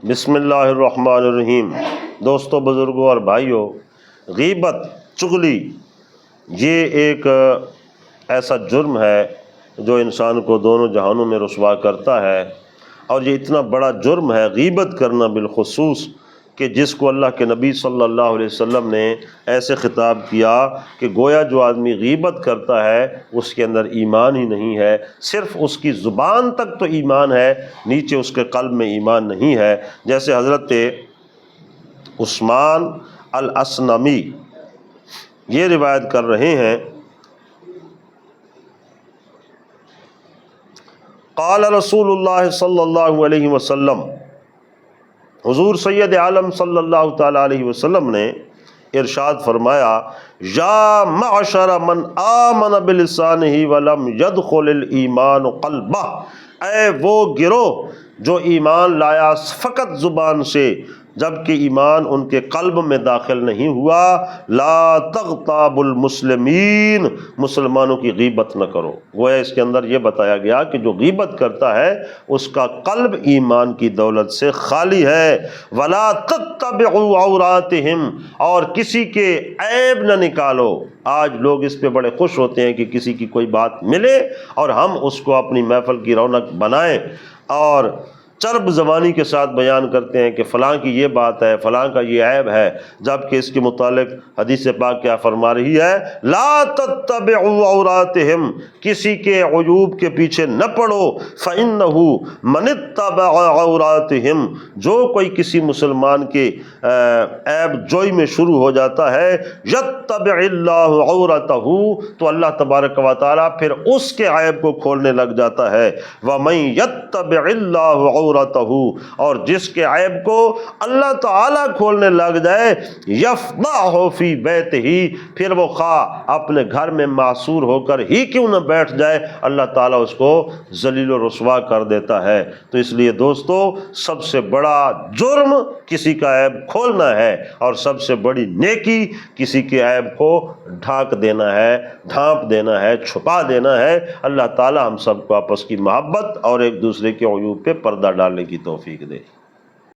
بسم اللہ الرحمن الرحیم۔ دوستو، بزرگوں اور بھائیوں، غیبت، چغلی یہ ایک ایسا جرم ہے جو انسان کو دونوں جہانوں میں رسوا کرتا ہے، اور یہ اتنا بڑا جرم ہے غیبت کرنا بالخصوص کہ جس کو اللہ کے نبی صلی اللہ علیہ وسلم نے ایسے خطاب کیا کہ گویا جو آدمی غیبت کرتا ہے اس کے اندر ایمان ہی نہیں ہے، صرف اس کی زبان تک تو ایمان ہے، نیچے اس کے قلب میں ایمان نہیں ہے۔ جیسے حضرت عثمان الاسنمی یہ روایت کر رہے ہیں، قال رسول اللہ صلی اللہ علیہ وسلم، حضور سید عالم صلی اللہ تعالی علیہ وسلم نے ارشاد فرمایا، یا معشر من آمن بلسانہ ولم يدخل الایمان قلبہ، اے وہ گروہ جو ایمان لایا فقط زبان سے جبکہ ایمان ان کے قلب میں داخل نہیں ہوا، لا تغتاب المسلمین، مسلمانوں کی غیبت نہ کرو۔ گویا اس کے اندر یہ بتایا گیا کہ جو غیبت کرتا ہے اس کا قلب ایمان کی دولت سے خالی ہے۔ ولا تتبعوا عوراتہم، اور کسی کے عیب نہ نکالو۔ آج لوگ اس پہ بڑے خوش ہوتے ہیں کہ کسی کی کوئی بات ملے اور ہم اس کو اپنی محفل کی رونق بنائیں، اور چرب زبانی کے ساتھ بیان کرتے ہیں کہ فلاں کی یہ بات ہے، فلاں کا یہ عیب ہے، جبکہ اس کے متعلق حدیث پاک کیا فرما رہی ہے، لا تتبعوا عوراتہم، کسی کے عیوب کے پیچھے نہ پڑو، فإنہ من اتبع عوراتہم، جو کوئی کسی مسلمان کے عیب جوئی میں شروع ہو جاتا ہے، یتبع اللہ عورتہ، تو اللہ تبارک و تعالیٰ پھر اس کے عیب کو کھولنے لگ جاتا ہے، ومن یتبع اللہ عورتہ، اور جس کے عیب کو اللہ تعالیٰ کھولنے لگ جائے، یفضحہ فی بیتہ، پھر وہ خواہ اپنے گھر میں معصور ہو کر ہی کیوں نہ بیٹھ جائے، اللہ تعالیٰ اس کو ذلیل و رسوا کر دیتا ہے۔ تو اس لیے دوستو، سب سے بڑا جرم کسی کا عیب کھولنا ہے، اور سب سے بڑی نیکی کسی کے عیب کو ڈھانک دینا ہے، ڈھانپ دینا ہے، چھپا دینا ہے۔ اللہ تعالیٰ ہم سب کو آپس کی محبت اور ایک دوسرے کے عیوب پہ پردہ ڈالنے کی توفیق دے۔